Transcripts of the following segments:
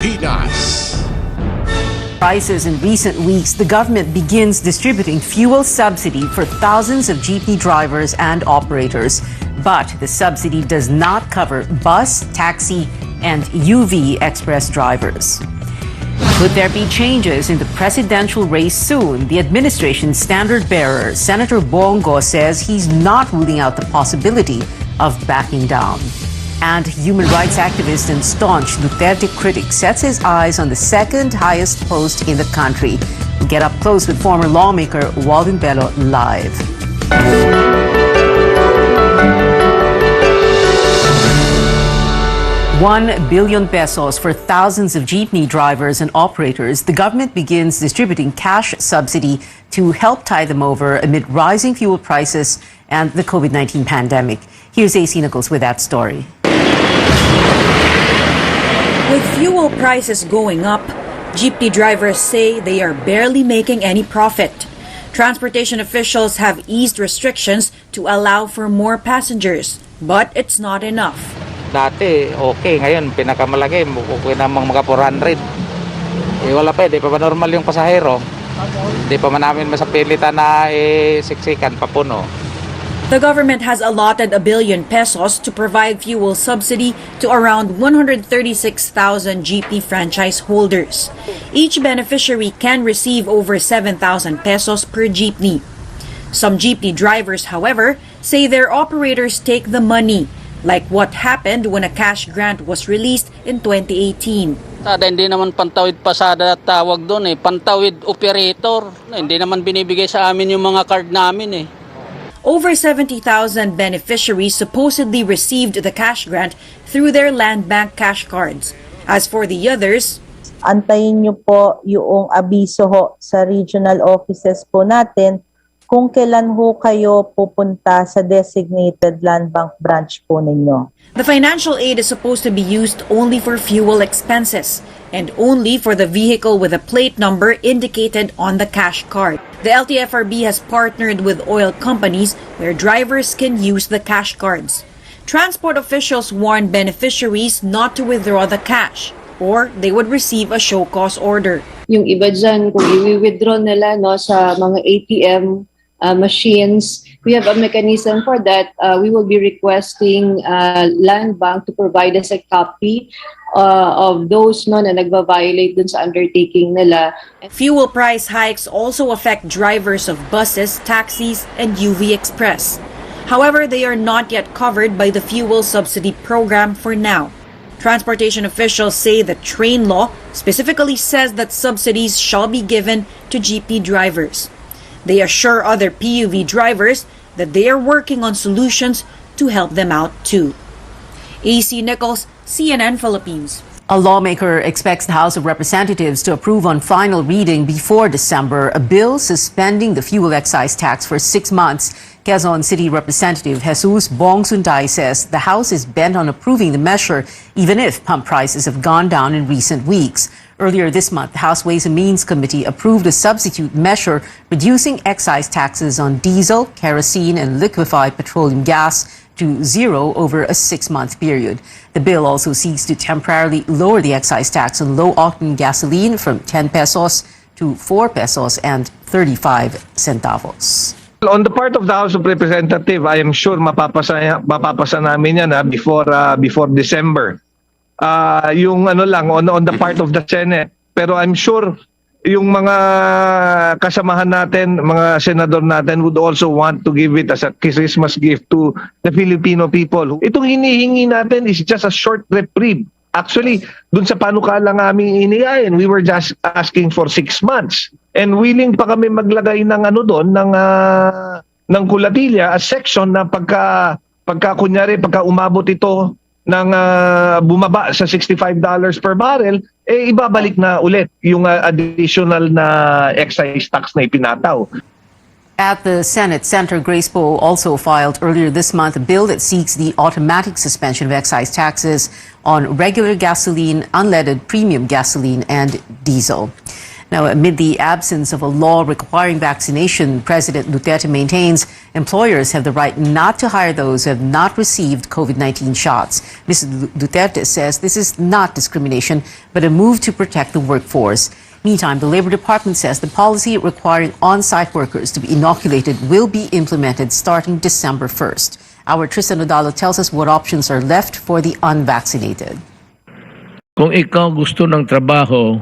Pinas. Prices in recent weeks, the government begins distributing fuel subsidy for thousands of jeepney drivers and operators. But the subsidy does not cover bus, taxi, and UV express drivers. Could there be changes in the presidential race soon? The administration's standard bearer, Senator Bongo, says he's not ruling out the possibility of backing down. And human rights activist and staunch Duterte critic sets his eyes on the second highest post in the country. We'll get up close with former lawmaker Walden Bello live. ₱1 billion for thousands of jeepney drivers and operators. The government begins distributing cash subsidy to help tide them over amid rising fuel prices and the COVID-19 pandemic. Here's AC Nichols with that story. With fuel prices going up, jeepney drivers say they are barely making any profit. Transportation officials have eased restrictions to allow for more passengers, but it's not enough. Dati, okay. Ngayon, pinakamalaki, okay namang mga 400. Wala pa, di pa ba normal yung pasahero? Di pa man namin masapilitan na siksikan, papuno. The government has allotted ₱1 billion to provide fuel subsidy to around 136,000 jeepney franchise holders. Each beneficiary can receive over ₱7,000 per jeepney. Some jeepney drivers, however, say their operators take the money, like what happened when a cash grant was released in 2018. Hindi naman pantawid pasada tawag doon pantawid operator. Hindi naman binibigay sa amin yung mga card namin Over 70,000 beneficiaries supposedly received the cash grant through their land bank cash cards. As for the others, antayin niyo po yung abiso ho sa regional offices po natin kung kailan ho kayo pupunta sa designated land bank branch po ninyo. The financial aid is supposed to be used only for fuel expenses and only for the vehicle with a plate number indicated on the cash card. The LTFRB has partnered with oil companies where drivers can use the cash cards. Transport officials warn beneficiaries not to withdraw the cash or they would receive a show cause order. Yung iba dyan, kung i-withdraw nila sa mga ATM machines, we have a mechanism for that. We will be requesting Land Bank to provide us a copy of those na nagva-violate dun sa undertaking nila. Fuel price hikes also affect drivers of buses, taxis, and UV Express. However, they are not yet covered by the fuel subsidy program for now. Transportation officials say the train law specifically says that subsidies shall be given to jeepney drivers. They assure other PUV drivers that they are working on solutions to help them out too. AC Nichols, CNN Philippines. A lawmaker expects the House of Representatives to approve on final reading before December a bill suspending the fuel excise tax for 6 months. Quezon City Representative Jesus Bong Sunday says the House is bent on approving the measure even if pump prices have gone down in recent weeks. Earlier this month, the House Ways and Means Committee approved a substitute measure reducing excise taxes on diesel, kerosene, and liquefied petroleum gas to zero over a 6-month period. The bill also seeks to temporarily lower the excise tax on low-octane gasoline from 10 pesos to 4 pesos and 35 centavos. On the part of the House of Representatives, I am sure mapapasa namin yan before December. Yung on the part of the Senate. Pero I'm sure yung mga kasamahan natin, mga senador natin would also want to give it as a Christmas gift to the Filipino people. Itong hinihingi natin is just a short reprieve. Actually, dun sa panukala ng aming inihain, we were just asking for 6 months. And willing pa kami maglagay ng ng kulatilya, a section na pagka umabot ito ng bumaba sa $65 per barrel, ibabalik na ulit yung additional na excise tax na ipinataw. At the Senate, Senator Grace Poe also filed earlier this month a bill that seeks the automatic suspension of excise taxes on regular gasoline, unleaded premium gasoline, and diesel. Now, amid the absence of a law requiring vaccination, President Duterte maintains employers have the right not to hire those who have not received COVID-19 shots. Mr. Duterte says this is not discrimination, but a move to protect the workforce. Meantime, the Labor Department says the policy requiring on-site workers to be inoculated will be implemented starting December 1st. Our Tristan Odalo tells us what options are left for the unvaccinated. Kung ikaw gusto ng trabaho,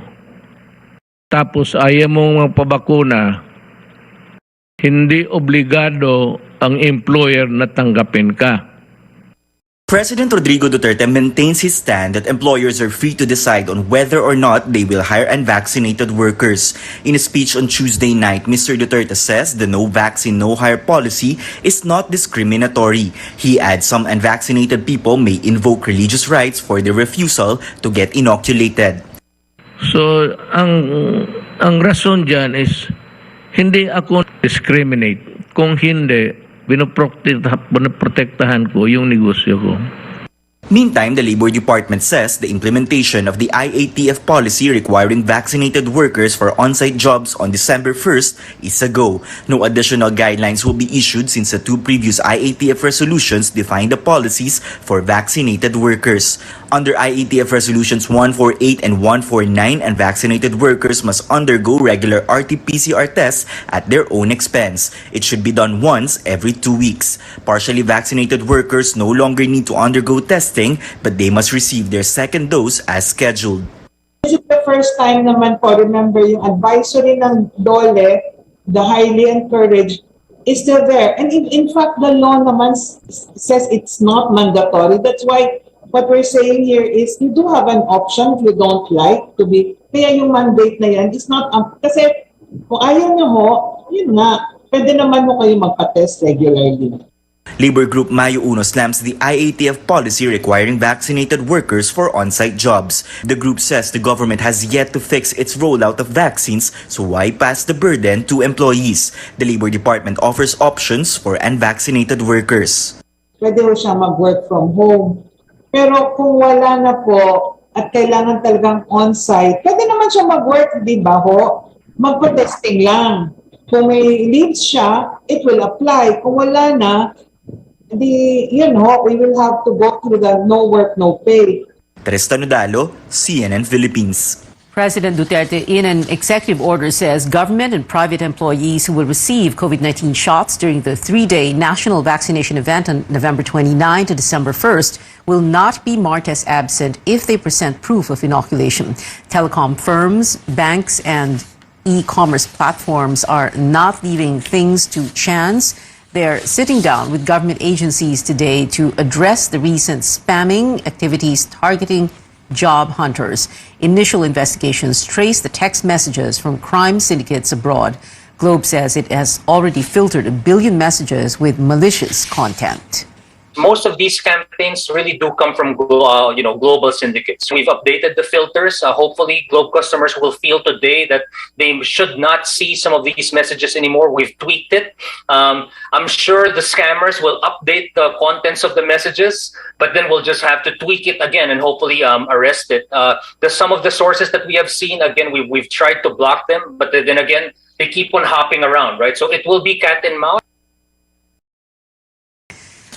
tapos ayaw mong magpabakuna, hindi obligado ang employer na tanggapin ka. President Rodrigo Duterte maintains his stand that employers are free to decide on whether or not they will hire unvaccinated workers. In a speech on Tuesday night, Mr. Duterte says the no vaccine, no hire policy is not discriminatory. He adds some unvaccinated people may invoke religious rights for their refusal to get inoculated. So, ang rason dyan is, hindi ako discriminate. Kung hindi, binoprotektahan ko yung negosyo ko. Meantime, the Labor Department says the implementation of the IATF policy requiring vaccinated workers for on-site jobs on December 1st is a go. No additional guidelines will be issued since the two previous IATF resolutions define the policies for vaccinated workers. Under IATF Resolutions 148 and 149, unvaccinated workers must undergo regular RT-PCR tests at their own expense. It should be done once every 2 weeks. Partially vaccinated workers no longer need to undergo testing, but they must receive their second dose as scheduled. This is the first time naman po, remember yung advisory ng DOLE, the highly encouraged, is still there. And in fact, the law naman says it's not mandatory. That's why what we're saying here is you do have an option if you don't like to be, kaya yung mandate na yan is not, kasi kung ayaw nyo ho, yun nga, pwede naman mo kayo magpa-test regularly. Labor Group Mayo Uno slams the IATF policy requiring vaccinated workers for on-site jobs. The group says the government has yet to fix its rollout of vaccines, so why pass the burden to employees? The Labor Department offers options for unvaccinated workers. Pwede ho siya mag-work from home. Pero kung wala na po at kailangan talagang on-site, pwede naman siya mag-work, di ba ho? Magpa-testing lang. Kung may leaves siya, it will apply. Kung wala na, we will have to go through the no work, no pay. Tristan Odalo, CNN Philippines. President Duterte, in an executive order, says government and private employees who will receive COVID-19 shots during the 3-day national vaccination event on November 29 to December 1st will not be marked as absent if they present proof of inoculation. Telecom firms, banks, and e-commerce platforms are not leaving things to chance. They're sitting down with government agencies today to address the recent spamming activities targeting job hunters. Initial investigations trace the text messages from crime syndicates abroad. Globe says it has already filtered 1 billion messages with malicious content. Most of these campaigns really do come from global syndicates. We've updated the filters. Hopefully, Globe customers will feel today that they should not see some of these messages anymore. We've tweaked it. I'm sure the scammers will update the contents of the messages, but then we'll just have to tweak it again and hopefully arrest it. Some of the sources that we have seen, again, we've tried to block them, but then again, they keep on hopping around, right? So it will be cat and mouse.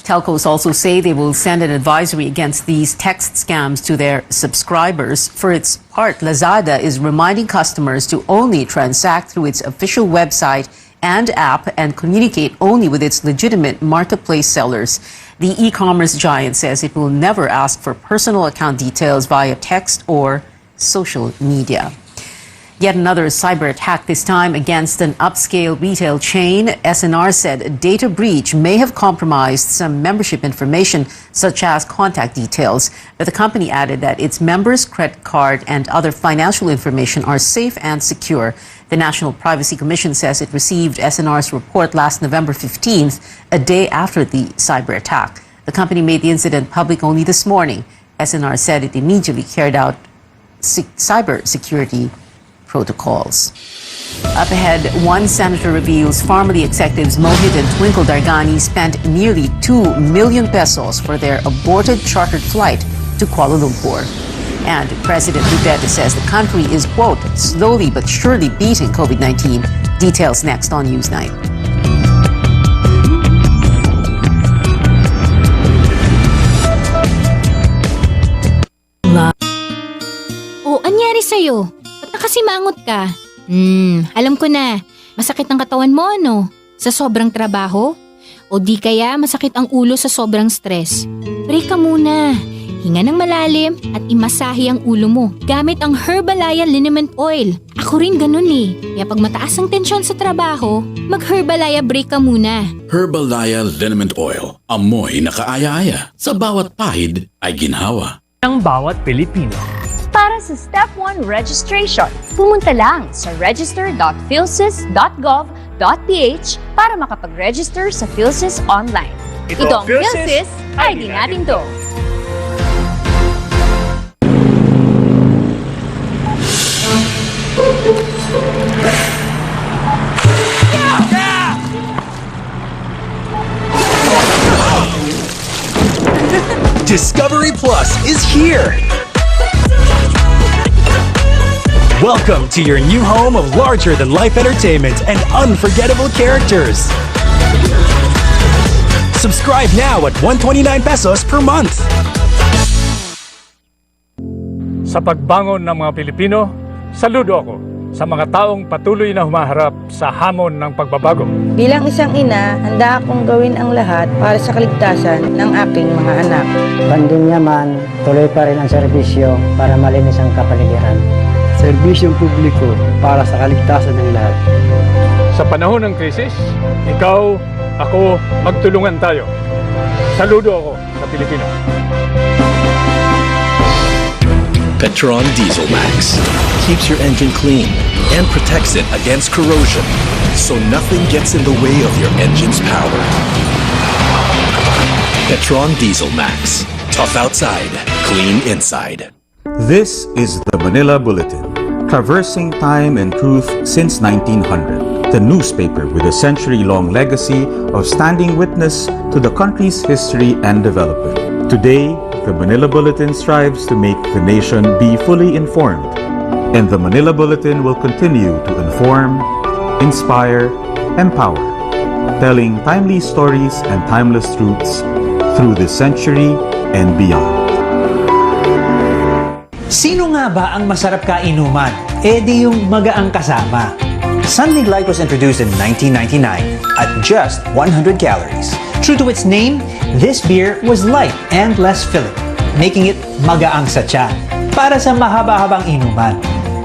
Telcos also say they will send an advisory against these text scams to their subscribers. For its part, Lazada is reminding customers to only transact through its official website and app and communicate only with its legitimate marketplace sellers. The e-commerce giant says it will never ask for personal account details via text or social media. Yet another cyber attack, this time against an upscale retail chain. SNR said a data breach may have compromised some membership information, such as contact details. But the company added that its members' credit card and other financial information are safe and secure. The National Privacy Commission says it received SNR's report last November 15th, a day after the cyber attack. The company made the incident public only this morning. SNR said it immediately carried out cyber security protocols. Up ahead, one senator reveals Pharmally executives Mohit and Twinkle Dargani spent nearly 2 million pesos for their aborted chartered flight to Kuala Lumpur. And President Duterte says the country is, quote, slowly but surely beating COVID-19. Details next on Newsnight. O, anyari sa'yo? Ba't nakasimangot ka? Alam ko na. Masakit ang katawan mo, ano? Sa sobrang trabaho? O di kaya masakit ang ulo sa sobrang stress? Break ka muna. Hinga ng malalim at imasahe ang ulo mo gamit ang Herbalaya Liniment Oil. Ako rin ganun eh. Kaya pag mataas ang tensyon sa trabaho, mag-Herbalaya break ka muna. Herbalaya Liniment Oil. Amoy na kaaya-aya. Sa bawat pahid ay ginhawa ng bawat Pilipino. Para sa Step 1 registration, pumunta lang sa register.philsys.gov.ph para makapag-register sa PhilSys online. Ito ang PhilSys, ID natin to. Discovery Plus is here! Welcome to your new home of larger-than-life entertainment and unforgettable characters. Subscribe now at 129 pesos per month. Sa pagbangon ng mga Pilipino, saludo ako sa mga taong patuloy na humaharap sa hamon ng pagbabago. Bilang isang ina, handa akong gawin ang lahat para sa kaligtasan ng aking mga anak. Pandemya man, tuloy pa rin ang serbisyo para malinis ang kapaligiran. Serbisyong publiko para sa kaligtasan ng lahat. Sa panahon ng krisis, ikaw, ako, magtulungan tayo. Saludo ako sa Pilipino. Petron Diesel Max keeps your engine clean and protects it against corrosion, so nothing gets in the way of your engine's power. Petron Diesel Max. Tough outside, clean inside. This is the Manila Bulletin, traversing time and truth since 1900. The newspaper with a century-long legacy of standing witness to the country's history and development. Today, the Manila Bulletin strives to make the nation be fully informed, and the Manila Bulletin will continue to inform, inspire, empower, telling timely stories and timeless truths through this century and beyond. Sino nga ba ang masarap kainuman? Di yung magaang kasama. Sun Mig Light was introduced in 1999 at just 100 calories. True to its name, this beer was light and less filling, making it magaang sa tiyan para sa mahaba-habang inuman.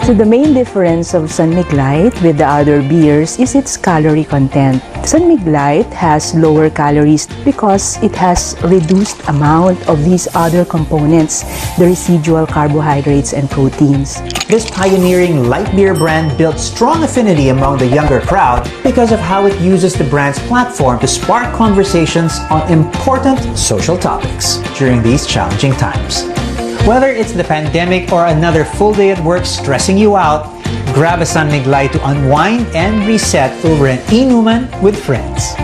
So the main difference of Sun Mig Light with the other beers is its calorie content. Sun Mig Light has lower calories because it has reduced amount of these other components, the residual carbohydrates and proteins. This pioneering light beer brand built strong affinity among the younger crowd because of how it uses the brand's platform to spark conversations on important social topics during these challenging times. Whether it's the pandemic or another full day at work stressing you out, grab a Sun Mig Light to unwind and reset over an inuman with friends.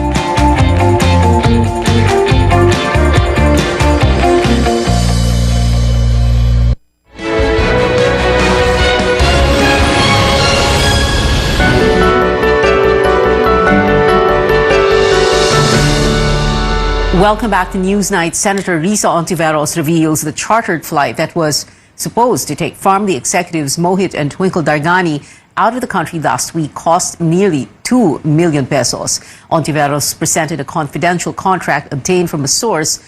Welcome back to Newsnight. Senator Risa Ontiveros reveals the chartered flight that was supposed to take Farmly executives Mohit and Twinkle Dargani out of the country last week cost nearly 2 million pesos. Ontiveros presented a confidential contract obtained from a source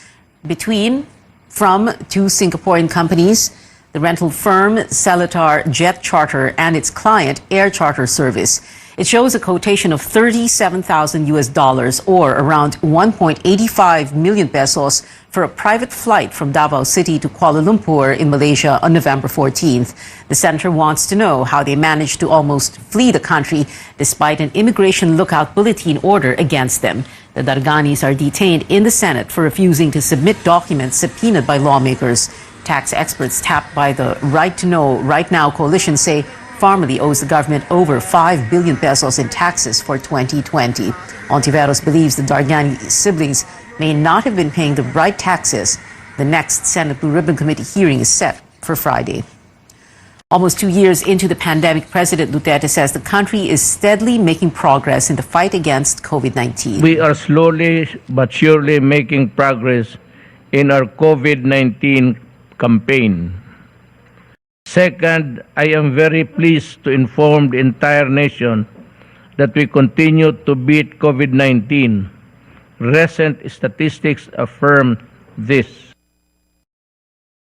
from two Singaporean companies, the rental firm Seletar Jet Charter and its client Air Charter Service. It shows a quotation of $37,000 or around 1.85 million pesos for a private flight from Davao City to Kuala Lumpur in Malaysia on November 14th. The senator wants to know how they managed to almost flee the country despite an immigration lookout bulletin order against them. The Darganis are detained in the Senate for refusing to submit documents subpoenaed by lawmakers. Tax experts tapped by the Right to Know, Right Now coalition say Farmly owes the government over 5 billion pesos in taxes for 2020. Ontiveros believes the Dargani siblings may not have been paying the right taxes. The next Senate Blue Ribbon Committee hearing is set for Friday. Almost 2 years into the pandemic, President Duterte says the country is steadily making progress in the fight against COVID-19. We are slowly but surely making progress in our COVID-19 campaign. Second, I am very pleased to inform the entire nation that we continue to beat COVID-19. Recent statistics affirm this.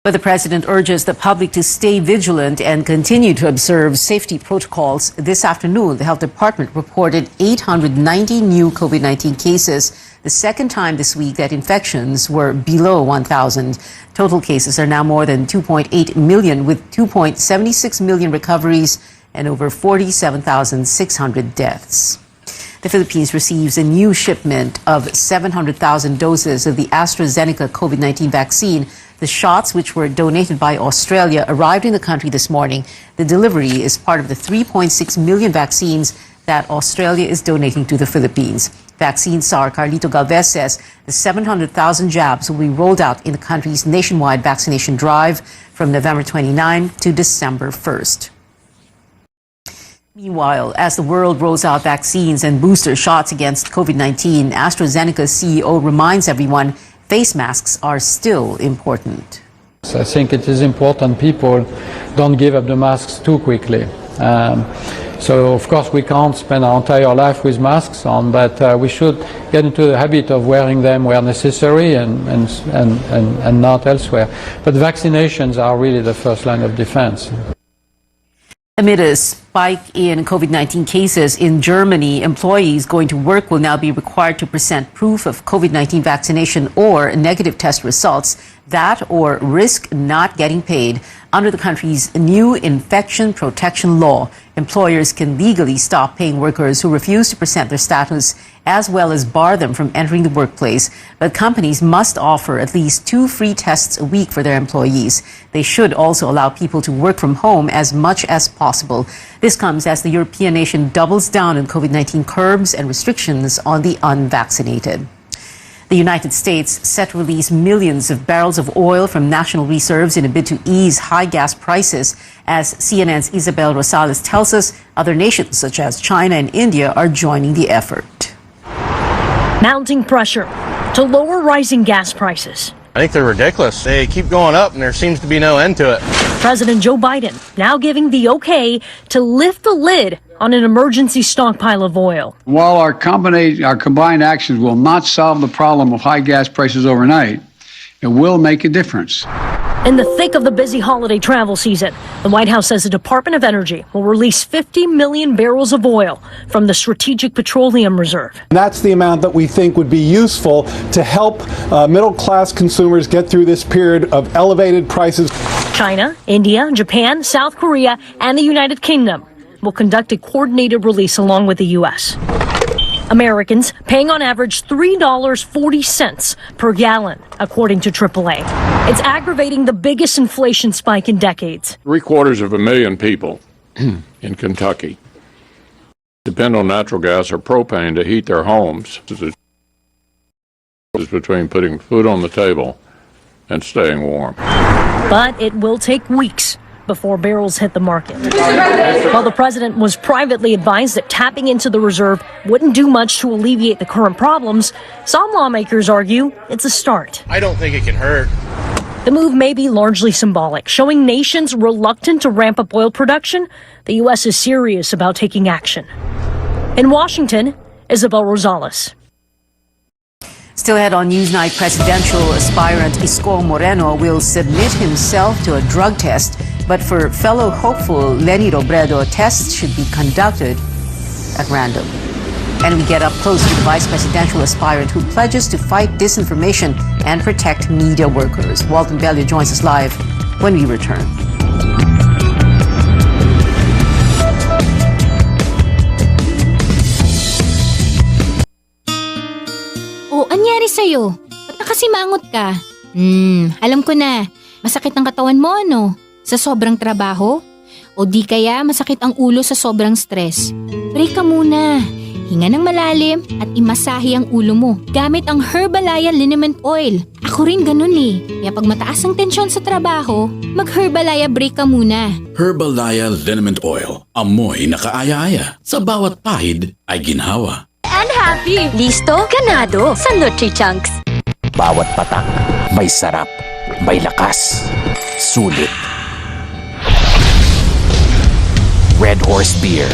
But the president urges the public to stay vigilant and continue to observe safety protocols. This afternoon, the health department reported 890 new COVID-19 cases, the second time this week that infections were below 1,000. Total cases are now more than 2.8 million, with 2.76 million recoveries and over 47,600 deaths. The Philippines receives a new shipment of 700,000 doses of the AstraZeneca COVID-19 vaccine. The shots, which were donated by Australia, arrived in the country this morning. The delivery is part of the 3.6 million vaccines that Australia is donating to the Philippines. Vaccine czar Carlito Galvez says the 700,000 jabs will be rolled out in the country's nationwide vaccination drive from November 29 to December 1st. Meanwhile, as the world rolls out vaccines and booster shots against COVID-19, AstraZeneca's CEO reminds everyone face masks are still important. I think it is important people don't give up the masks too quickly. So of course we can't spend our entire life with masks on, but we should get into the habit of wearing them where necessary and not elsewhere. But vaccinations are really the first line of defense. Amid a spike in COVID-19 cases in Germany, employees going to work will now be required to present proof of COVID-19 vaccination or negative test results, that or risk not getting paid. Under the country's new infection protection law, employers can legally stop paying workers who refuse to present their status, as well as bar them from entering the workplace. But companies must offer at least 2 free tests a week for their employees. They should also allow people to work from home as much as possible. This comes as the European nation doubles down on COVID-19 curbs and restrictions on the unvaccinated. The United States set to release millions of barrels of oil from national reserves in a bid to ease high gas prices. As CNN's Isabel Rosales tells us, other nations such as China and India are joining the effort. Mounting pressure to lower rising gas prices. I think they're ridiculous. They keep going up and there seems to be no end to it. President Joe Biden now giving the okay to lift the lid on an emergency stockpile of oil. While our combined actions will not solve the problem of high gas prices overnight, it will make a difference. In the thick of the busy holiday travel season, the White House says the Department of Energy will release 50 million barrels of oil from the Strategic Petroleum Reserve. That's the amount that we think would be useful to help middle-class consumers get through this period of elevated prices. China, India, Japan, South Korea, and the United Kingdom will conduct a coordinated release along with the U.S. Americans paying on average $3.40 per gallon, according to AAA. It's aggravating the biggest inflation spike in decades. 750,000 people in Kentucky depend on natural gas or propane to heat their homes. This is between putting food on the table and staying warm. But it will take weeks before barrels hit the market. While the president was privately advised that tapping into the reserve wouldn't do much to alleviate the current problems, some lawmakers argue it's a start. I don't think it can hurt. The move may be largely symbolic, showing nations reluctant to ramp up oil production. The U.S. is serious about taking action. In Washington, Isabel Rosales. Still ahead on Newsnight, presidential aspirant Isko Moreno will submit himself to a drug test. But for fellow hopeful Lenny Robredo, tests should be conducted at random. And we get up close to the vice presidential aspirant who pledges to fight disinformation and protect media workers. Walton Bello joins us live when we return. Oh, anyari sa'yo? Ba't nakasimangot ka? Alam ko na. Masakit ang katawan mo, ano? Sa sobrang trabaho? O di kaya masakit ang ulo sa sobrang stress? Break ka muna. Hinga ng malalim at imasahe ang ulo mo gamit ang Herbalaya Liniment Oil. Ako rin ganun eh. Kaya pag mataas ang tensyon sa trabaho, mag-Herbalaya break ka muna. Herbalaya Liniment Oil. Amoy na kaaya-aya. Sa bawat pahid ay ginhawa. And happy! Listo? Ganado sa Nutri-Chunks. Bawat patak, may sarap, may lakas, sulit. Red Horse Beer.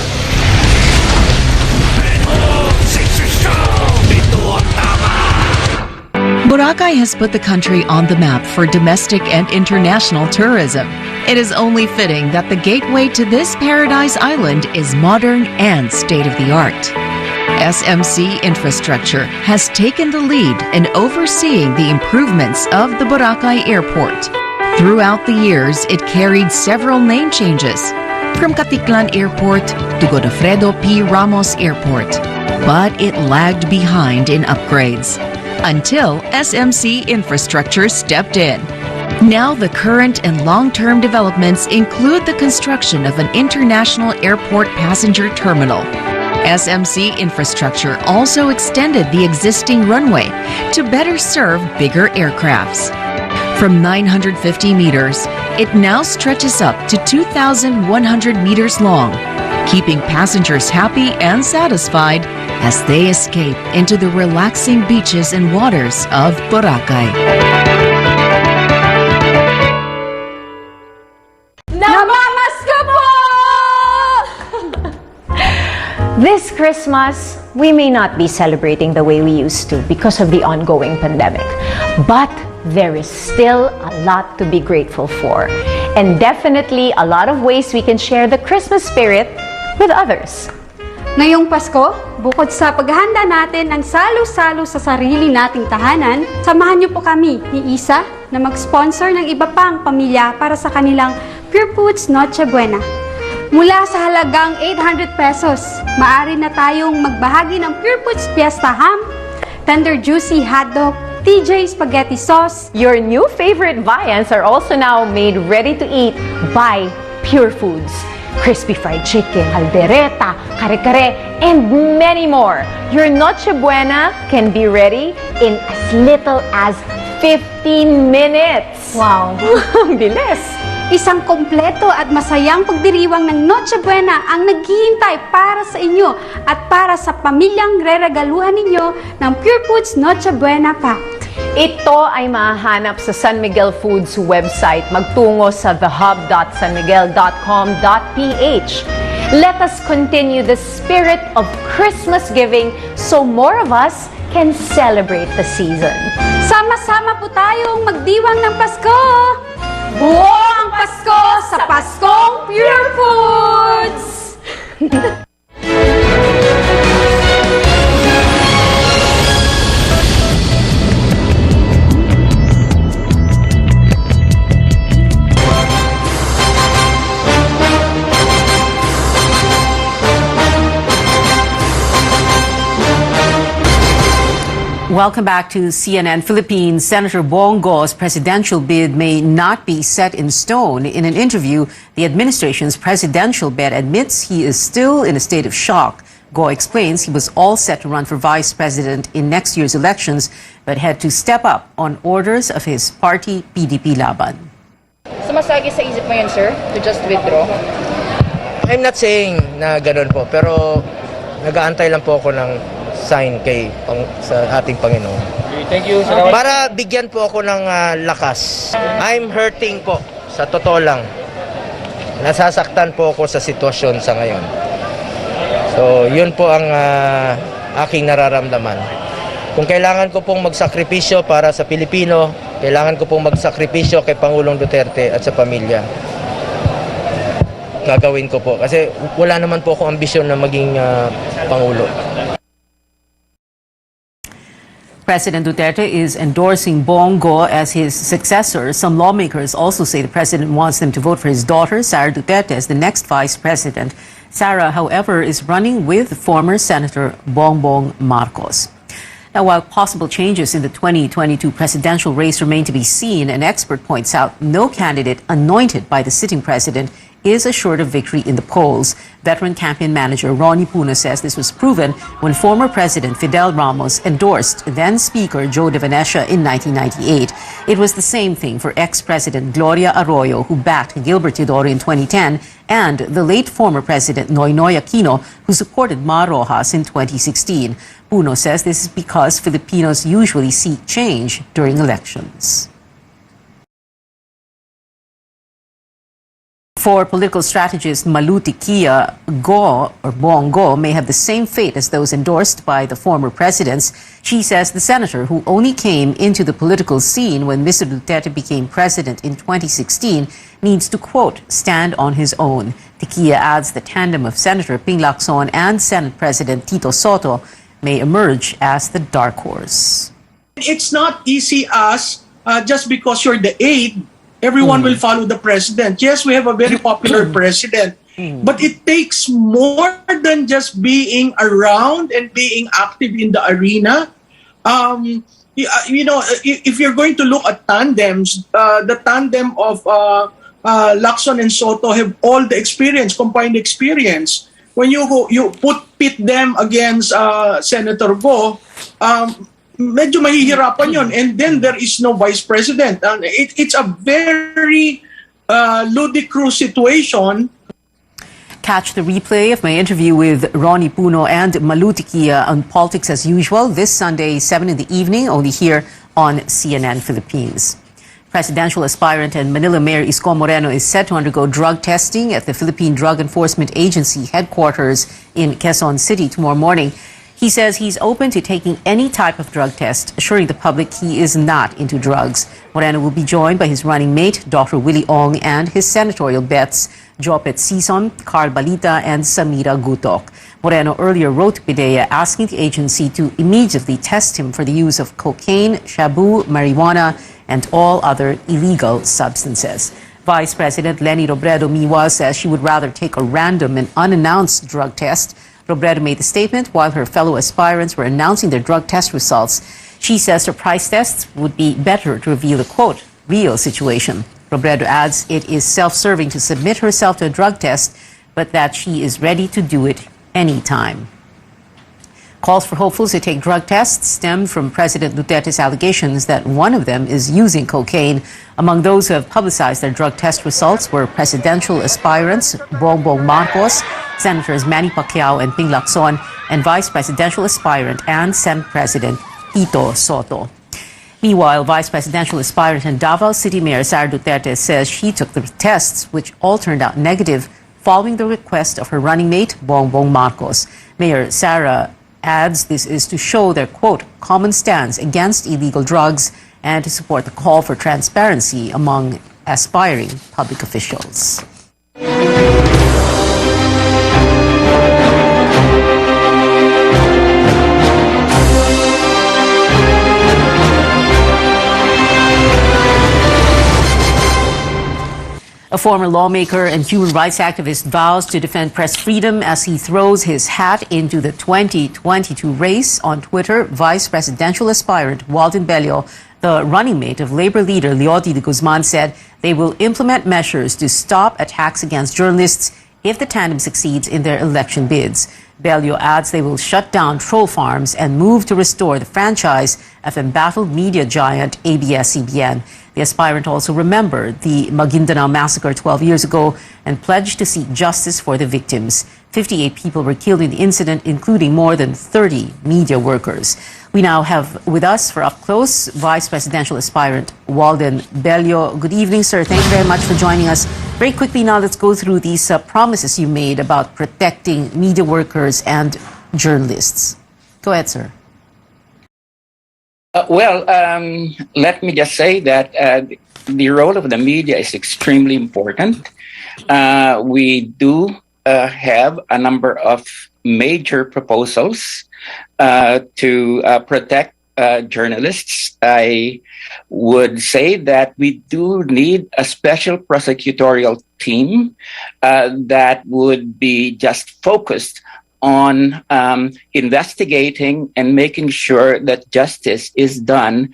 Boracay has put the country on the map for domestic and international tourism. It is only fitting that the gateway to this paradise island is modern and state-of-the-art. SMC Infrastructure has taken the lead in overseeing the improvements of the Boracay Airport. Throughout the years, it carried several name changes, from Caticlan Airport to Godofredo P. Ramos Airport, but it lagged behind in upgrades until SMC Infrastructure stepped in. Now the current and long-term developments include the construction of an international airport passenger terminal. SMC Infrastructure also extended the existing runway to better serve bigger aircrafts. From 950 meters, it now stretches up to 2,100 meters long, keeping passengers happy and satisfied as they escape into the relaxing beaches and waters of Boracay. Namamasko po! This Christmas, we may not be celebrating the way we used to because of the ongoing pandemic. But there is still a lot to be grateful for. And definitely a lot of ways we can share the Christmas spirit with others. Ngayong Pasko, bukod sa paghahanda natin ng salo-salo sa sarili nating tahanan, samahan niyo po kami ni Isa na mag-sponsor ng iba pang pamilya para sa kanilang Pure Foods Noche Buena. Mula sa halagang 800 pesos, maaari na tayong magbahagi ng Pure Foods Fiesta Ham, Tender Juicy Hotdog, TJ Spaghetti Sauce. Your new favorite viands are also now made ready to eat by Pure Foods. Crispy fried chicken, caldereta, kare-kare, and many more. Your Noche Buena can be ready in as little as 15 minutes. Wow! Bilis! Isang kompleto at masayang pagdiriwang ng Noche Buena ang naghihintay para sa inyo at para sa pamilyang reregaluhan ninyo ng Pure Foods Noche Buena Pack. Ito ay mahahanap sa San Miguel Foods website. Magtungo sa thehub.sanmiguel.com.ph. Let us continue the spirit of Christmas giving so more of us can celebrate the season. Sama-sama po tayong magdiwang ng Pasko! Buong Pasko sa Paskong Pure Foods! Welcome back to CNN Philippines. Senator Bongo's presidential bid may not be set in stone. In an interview, the administration's presidential bet admits he is still in a state of shock. Go explains he was all set to run for vice president in next year's elections, but had to step up on orders of his party, PDP Laban. Sumasagi sa isip mo yun, sir, to just withdraw? I'm not saying na ganun po, pero nag-aantay lang po ako ng sign sa ating Panginoon. Thank you, sir. Para bigyan po ako ng lakas. I'm hurting po, sa totoo lang. Nasasaktan po ako sa sitwasyon sa ngayon. So, yun po ang aking nararamdaman. Kung kailangan ko pong magsakripisyo para sa Pilipino, kailangan ko pong magsakripisyo kay Pangulong Duterte at sa pamilya. Gagawin ko po. Kasi wala naman po akong ambisyon na maging Pangulo. President Duterte is endorsing Bongo as his successor. Some lawmakers also say the president wants them to vote for his daughter, Sara Duterte, as the next vice president. Sara, however, is running with former Senator Bongbong Marcos. Now, while possible changes in the 2022 presidential race remain to be seen, an expert points out no candidate anointed by the sitting president is assured of victory in the polls. Veteran campaign manager Ronnie Puno says this was proven when former President Fidel Ramos endorsed then Speaker Joe De Venecia in 1998. It was the same thing for ex-President Gloria Arroyo, who backed Gilbert Teodoro in 2010, and the late former President Noynoy Aquino, who supported Mar Rojas in 2016. Puno says this is because Filipinos usually seek change during elections. For political strategist Maluti Kia, Go or Bongo may have the same fate as those endorsed by the former presidents. She says the senator, who only came into the political scene when Mr. Duterte became president in 2016, needs to, quote, stand on his own. Tiquia adds the tandem of Senator Ping Lacson and Senate President Tito Soto may emerge as the dark horse. It's not easy as just because you're the aide, everyone will follow the president. Yes, we have a very popular president, but it takes more than just being around and being active in the arena. You know, if you're going to look at tandems, the tandem of Lacson and Soto have all the experience, combined experience. When you pit them against Senator Go, medyo mahihirapan yun. And then there is no vice president. It's a very ludicrous situation. Catch the replay of my interview with Ronnie Puno and Maluti Kia on Politics as Usual this Sunday, 7 in the evening, only here on CNN Philippines. Presidential aspirant and Manila Mayor Isko Moreno is set to undergo drug testing at the Philippine Drug Enforcement Agency headquarters in Quezon City tomorrow morning. He says he's open to taking any type of drug test, assuring the public he is not into drugs. Moreno will be joined by his running mate, Dr. Willie Ong, and his senatorial bets, Jopet Sison, Carl Balita, and Samira Gutok. Moreno earlier wrote to PIDEA asking the agency to immediately test him for the use of cocaine, shabu, marijuana, and all other illegal substances. Vice President Leni Robredo Miwa says she would rather take a random and unannounced drug test. Robredo made the statement while her fellow aspirants were announcing their drug test results. She says surprise tests would be better to reveal the, quote, real situation. Robredo adds it is self-serving to submit herself to a drug test, but that she is ready to do it anytime. Calls for hopefuls to take drug tests stem from President Duterte's allegations that one of them is using cocaine. Among those who have publicized their drug test results were presidential aspirants Bongbong Marcos, Senators Manny Pacquiao and Ping Lacson, and Vice Presidential aspirant and Senate President Tito Soto. Meanwhile, Vice Presidential aspirant and Davao City Mayor Sara Duterte says she took the tests, which all turned out negative, following the request of her running mate, Bongbong Marcos. Mayor Sara adds this is to show their, quote, common stance against illegal drugs and to support the call for transparency among aspiring public officials. A former lawmaker and human rights activist vows to defend press freedom as he throws his hat into the 2022 race. On Twitter, vice presidential aspirant Walden Bello, the running mate of labor leader Leoty de Guzman, said they will implement measures to stop attacks against journalists if the tandem succeeds in their election bids. Bello adds they will shut down troll farms and move to restore the franchise of embattled media giant ABS-CBN. The aspirant also remembered the Maguindanao massacre 12 years ago and pledged to seek justice for the victims. 58 people were killed in the incident, including more than 30 media workers. We now have with us for Up Close, Vice Presidential aspirant Walden Bello. Good evening, sir. Thank you very much for joining us. Very quickly now, let's go through these promises you made about protecting media workers and journalists. Go ahead, sir. Let me just say that the role of the media is extremely important. We do have a number of major proposals to protect journalists. I would say that we do need a special prosecutorial team that would be just focused on investigating and making sure that justice is done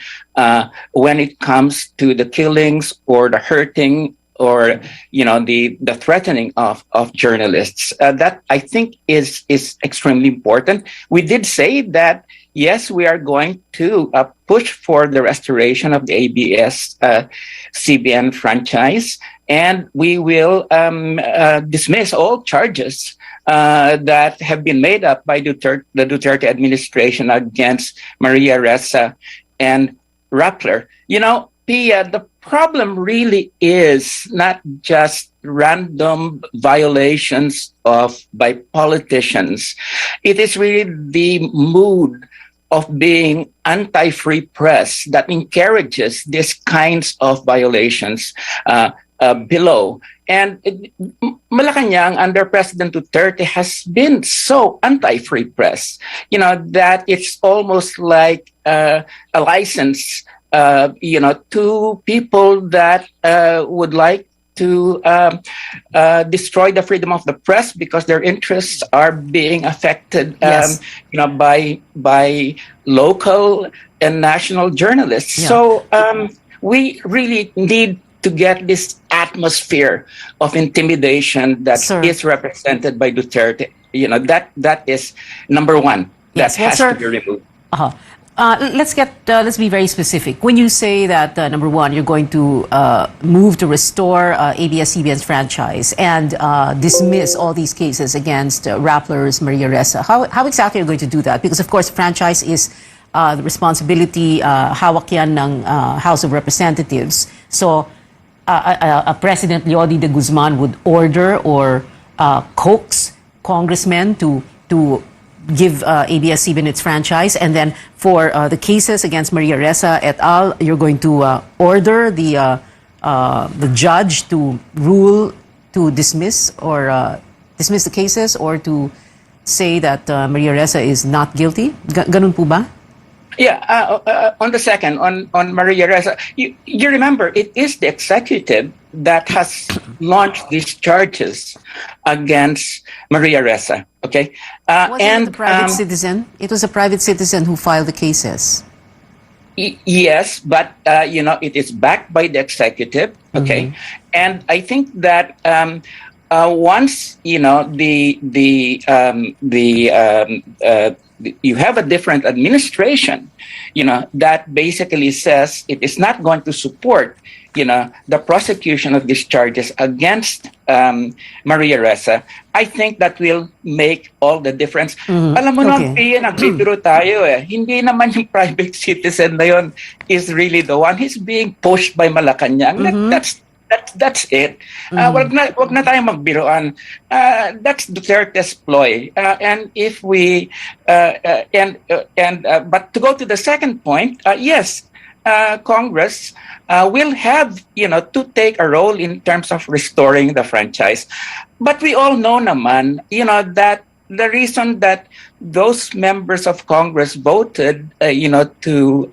when it comes to the killings or the hurting or the threatening of journalists. That I think is extremely important. We did say that yes, we are going to push for the restoration of the ABS CBN franchise, and we will dismiss all charges that have been made up by the Duterte administration against Maria Ressa and Rappler. Pia, the problem really is not just random violations by politicians. It is really the mood of being anti-free press that encourages these kinds of violations below. And Malacanang under President Duterte has been so anti-free press, that it's almost like a license to people that would like to destroy the freedom of the press because their interests are being affected, Yes. by local and national journalists. Yeah. So we really need to get this atmosphere of intimidation that Sir. is represented by Duterte. That is number one. Yes. That Well, has sir, to be removed. let's be very specific. When you say that number one, you're going to move to restore ABS-CBN's franchise and dismiss all these cases against Rappler's Maria Ressa, how exactly are you going to do that? Because of course, franchise is the responsibility hawak yan ng House of Representatives. So President Leody de Guzman would order or coax congressmen to give ABS-CBN its franchise, and then for the cases against Maria Ressa et al., you're going to order the judge to rule to dismiss the cases, or to say that Maria Ressa is not guilty. Ganun po ba? Yeah, on the second, on Maria Ressa, you remember it is the executive that has launched these charges against Maria Ressa. Okay, Wasn't it a private citizen? It was a private citizen who filed the cases. Yes, but it is backed by the executive. Okay, and I think that once you have a different administration, that basically says it is not going to support, the prosecution of these charges against Maria Ressa. I think that will make all the difference. Alam mo Okay. nagbibiro tayo eh. Hindi naman yung private citizen na yun is really the one. He's being pushed by Malacanang. That's it. Wag na tayong magbiroan. That's Duterte's ploy. And if we but to go to the second point, yes, Congress will have to take a role in terms of restoring the franchise. But we all know naman, that the reason that those members of Congress voted, to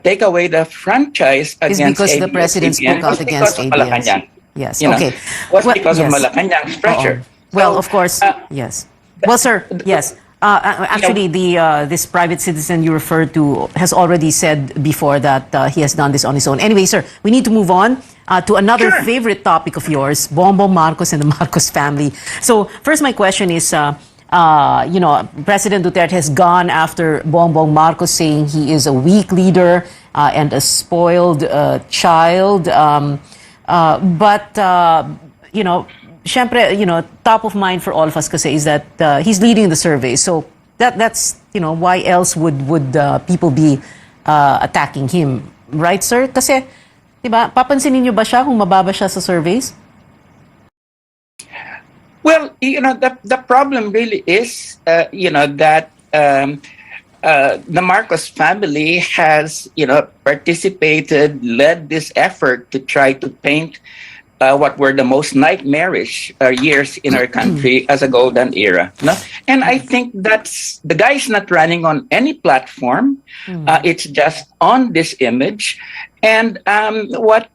take away the franchise Is against because the ABS-CBN president spoke out was against because of ABS. Malacanang. Yes. You know, Okay. was Well, because of yes. Malacanang's pressure. Well, So, of course, yes. Well, sir, yes. Actually, this private citizen you referred to has already said before that he has done this on his own. Anyway, sir, we need to move on to another favorite topic of yours, Bongbong Marcos and the Marcos family. So, first, my question is, President Duterte has gone after Bongbong Marcos, saying he is a weak leader and a spoiled child. Syempre, top of mind for all of us kasi is that he's leading the survey. So that's why else would people be attacking him, right, sir? Kasi, diba, papansinin niyo ba siya kung mababa siya sa surveys? Well, the problem really is, that the Marcos family has, participated, led this effort to try to paint what were the most nightmarish years in our country as a golden era. No? And I think that's, the guy's not running on any platform. It's just on this image. And what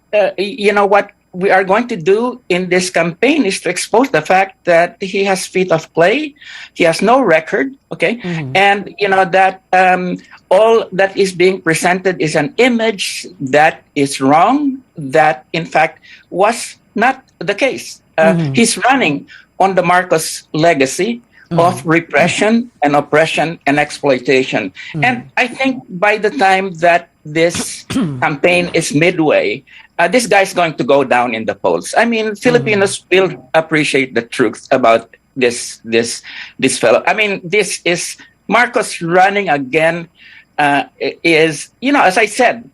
we are going to do in this campaign is to expose the fact that he has feet of clay, he has no record, okay, and that all that is being presented is an image that is wrong, that in fact was not the case. He's running on the Marcos legacy of repression and oppression and exploitation. And I think by the time that this campaign is midway, this guy's going to go down in the polls. I mean, Filipinos will appreciate the truth about this fellow. I mean, this is Marcos running again. Is as I said,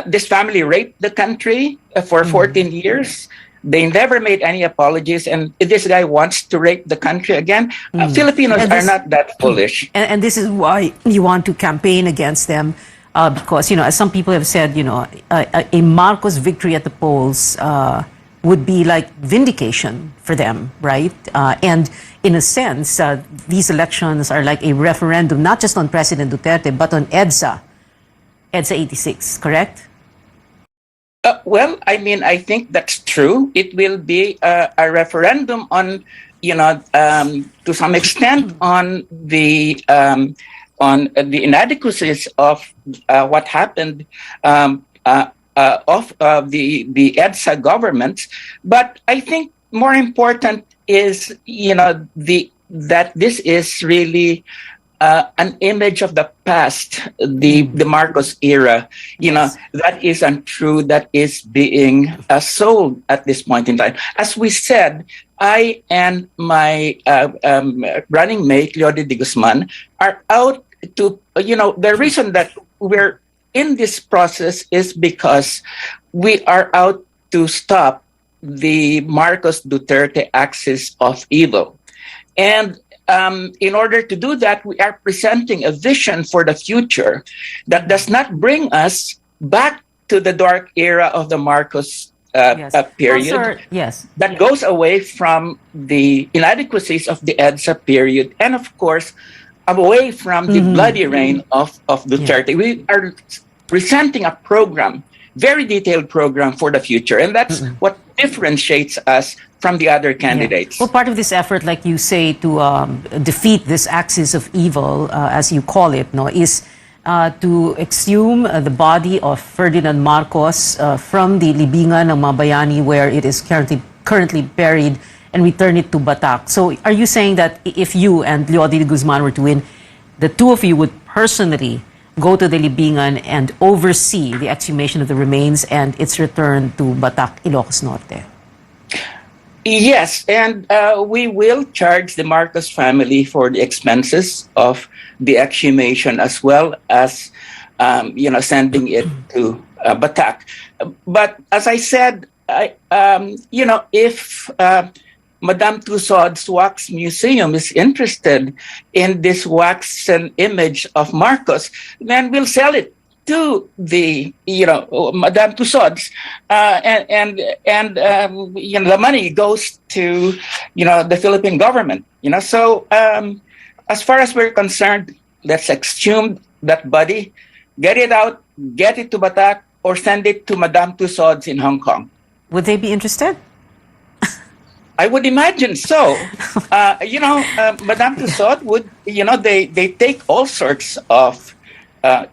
this family raped the country for 14 years. They never made any apologies, and this guy wants to rape the country again. Filipinos are not that foolish. And this is why you want to campaign against them, because, as some people have said, a Marcos victory at the polls would be like vindication for them, right? And in a sense, these elections are like a referendum, not just on President Duterte, but on EDSA 86, correct? Well, I mean, I think that's true. It will be a referendum on, to some extent, on the inadequacies of what happened of the EDSA government. But I think more important is, that this is really an image of the past, the Marcos era, that is untrue, that is being sold at this point in time. As we said, I and my running mate, Leody de Guzman, are out to, the reason that we're in this process is because we are out to stop the Marcos Duterte axis of evil. And in order to do that, we are presenting a vision for the future that does not bring us back to the dark era of the Marcos period. That goes away from the inadequacies of the EDSA period, and of course, away from the bloody reign of Duterte. We are presenting a program, very detailed program for the future, and that's what differentiates us from the other candidates. Well, part of this effort, like you say, to defeat this axis of evil, as you call it, is to exhume the body of Ferdinand Marcos from the libingan ng mga bayani where it is currently buried and return it to Batak. So are you saying that if you and Leody de Guzman were to win, the two of you would personally go to the libingan and oversee the exhumation of the remains and its return to Batak, Ilocos Norte? Yes, and we will charge the Marcos family for the expenses of the exhumation as well as, sending it to Batak. But as I said, if Madame Tussauds Wax Museum is interested in this waxen image of Marcos, then we'll sell it to the Madame Tussauds, and the money goes to the Philippine government. So as far as we're concerned, let's exhume that body, get it out, get it to Batak, or send it to Madame Tussauds in Hong Kong. Would they be interested? I would imagine so. Madame Tussauds would, they take all sorts of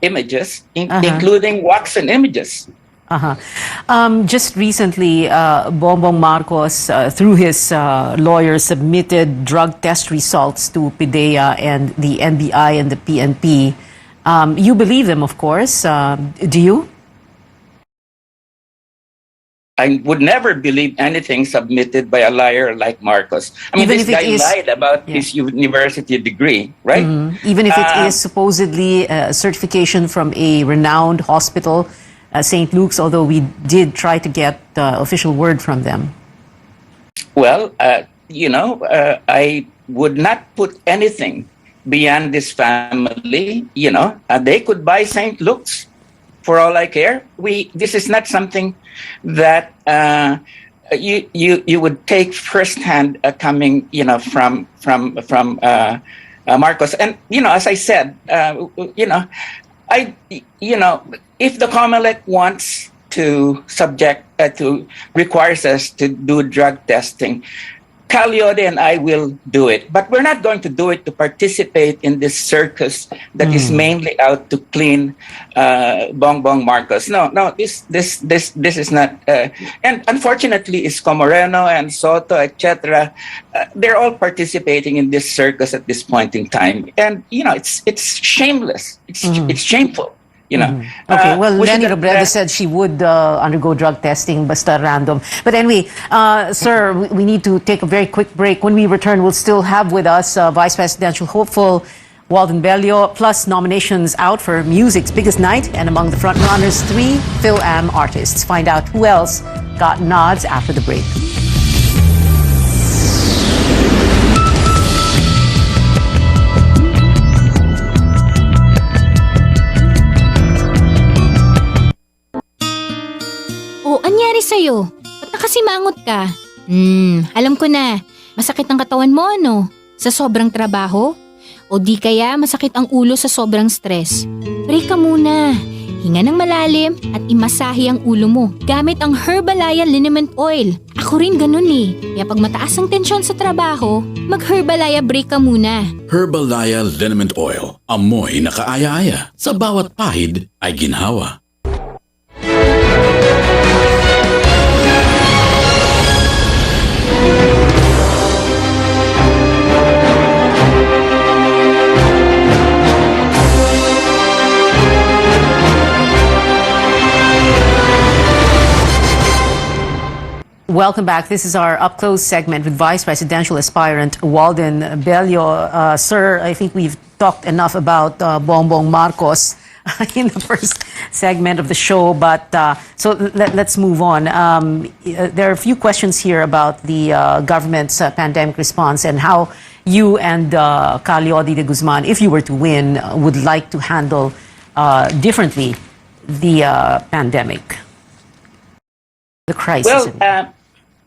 images, including waxen images. Just recently, Bongbong Marcos, through his lawyer, submitted drug test results to PIDEA and the NBI and the PNP. You believe them, of course. Do you? I would never believe anything submitted by a liar like Marcos. I mean, this guy lied about his university degree, right? Even if it is supposedly a certification from a renowned hospital, St. Luke's, although we did try to get official word from them. Well, I would not put anything beyond this family. They could buy St. Luke's for all I care. This is not something that you would take firsthand coming from Marcos. And as I said, if the COMELEC wants to requires us to do drug testing, Calyode and I will do it, but we're not going to do it to participate in this circus that is mainly out to clean Bongbong Marcos. No, this is not. And unfortunately, Isko Moreno and Soto, etc., they're all participating in this circus at this point in time, and it's shameless. It's shameful. Okay, well, Lenny should- Robredo said she would undergo drug testing, basta random. But anyway, sir, we need to take a very quick break. When we return, we'll still have with us Vice Presidential hopeful Walden Bello, plus nominations out for music's biggest night, and among the frontrunners, 3 Phil-Am artists. Find out who else got nods after the break. Anyari sa'yo? Ba't nakasimangot ka? Alam ko na. Masakit ang katawan mo, ano? Sa sobrang trabaho? O di kaya masakit ang ulo sa sobrang stress? Break ka muna. Hinga ng malalim at imasahe ang ulo mo gamit ang Herbalaya Liniment Oil. Ako rin ganun eh. Kaya pag mataas ang tensyon sa trabaho, mag-Herbalaya break ka muna. Herbalaya Liniment Oil. Amoy na kaaya-aya. Sa bawat pahid ay ginhawa. Welcome back. This is our up-close segment with Vice Presidential aspirant Walden Bello. Sir, I think we've talked enough about Bongbong Marcos in the first segment of the show, but so let's move on. There are a few questions here about the government's pandemic response and how you and Calyode de Guzman, if you were to win, would like to handle differently the pandemic, the crisis. Well,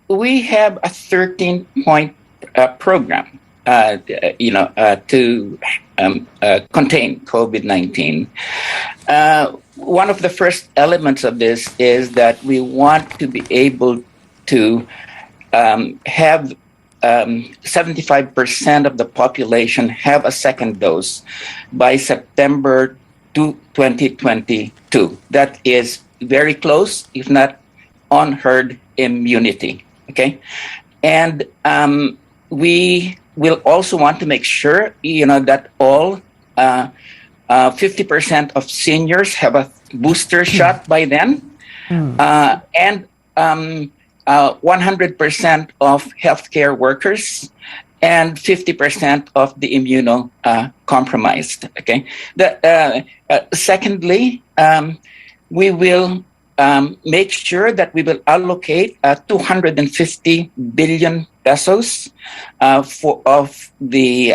we have a 13-point program, to contain COVID-19. One of the first elements of this is that we want to be able to have 75% of the population have a second dose by September 2022. That is very close, if not on herd immunity. Okay, and we will also want to make sure that all 50% of seniors have a booster shot by then, and 100% of healthcare workers and 50% of the immunocompromised. Okay. Secondly, we will make sure that we will allocate 250 billion pesos for the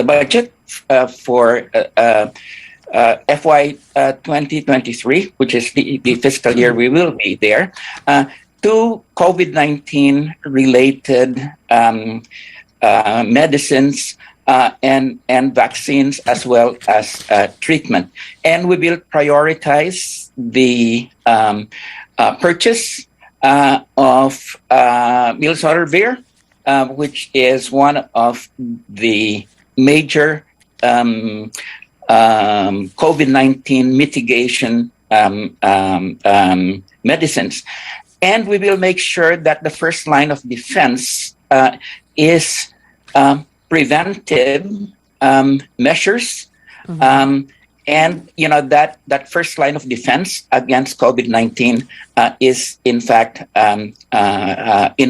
budget for FY 2023, which is the fiscal year we will be there, to COVID-19 related medicines and vaccines, as well as treatment. And we will prioritize the purchase of Milsarvir, which is one of the major COVID-19 mitigation medicines. And we will make sure that the first line of defense is preventive measures, and that first line of defense against COVID-19 is in fact in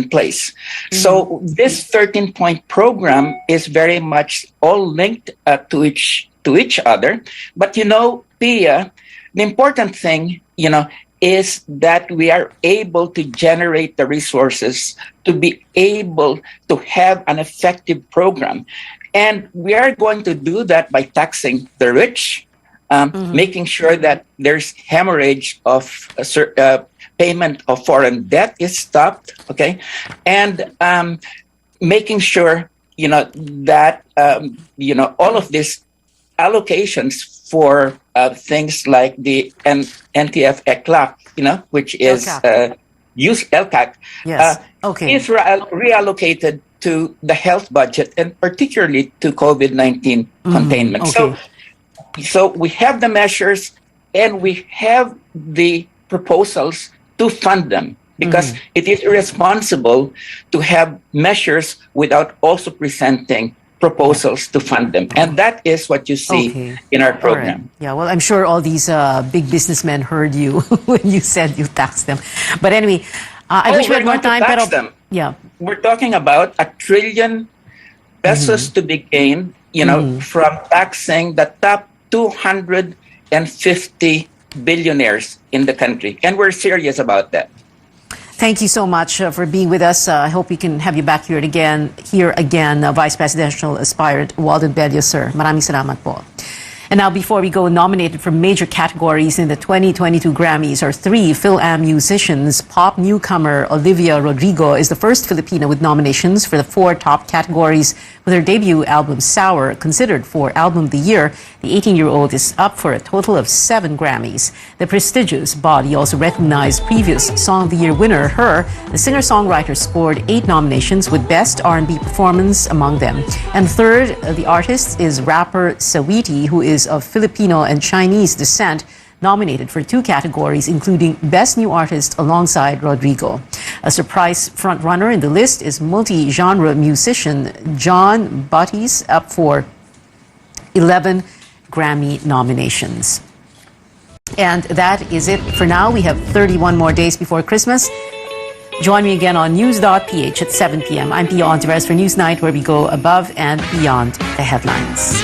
place. So this 13-point program is very much all linked to each other. But Pia, the important thing is that we are able to generate the resources to be able to have an effective program. And we are going to do that by taxing the rich, making sure that there's hemorrhage of payment of foreign debt is stopped, okay? And making sure, that, all of this allocations for things like the NTF ECLAC, which is LCAC, Yes. Okay. is reallocated to the health budget and particularly to COVID-19 containment. okay. So we have the measures and we have the proposals to fund them, because it is irresponsible to have measures without also presenting proposals to fund them. And that is what you see in our program. All right. Yeah, well, I'm sure all these big businessmen heard you when you said you taxed them. But anyway, I wish we had more time. Tax them. Yeah. We're talking about $1 trillion pesos to be gained, from taxing the top 250 billionaires in the country. And we're serious about that. Thank you so much for being with us. I hope we can have you back here again, Vice Presidential Aspirant Walden Bello, sir. Maraming salamat po. And now, before we go, nominated for major categories in the 2022 Grammys are 3 Phil-Am musicians. Pop newcomer Olivia Rodrigo is the first Filipina with nominations for the 4 top categories. With her debut album Sour considered for Album of the Year, the 18-year-old is up for a total of 7 Grammys. The prestigious body also recognized previous Song of the Year winner, Her. The singer-songwriter scored 8 nominations, with Best R&B Performance among them. And third, the artist is rapper Saweetie, who is of Filipino and Chinese descent, nominated for 2 categories, including Best New Artist alongside Rodrigo. A surprise frontrunner in the list is multi-genre musician John Butties, up for 11 Grammy nominations. And that is it for now. We have 31 more days before Christmas. Join me again on news.ph at 7 p.m. I'm Pia Ontiveros for Newsnight, where we go above and beyond the headlines.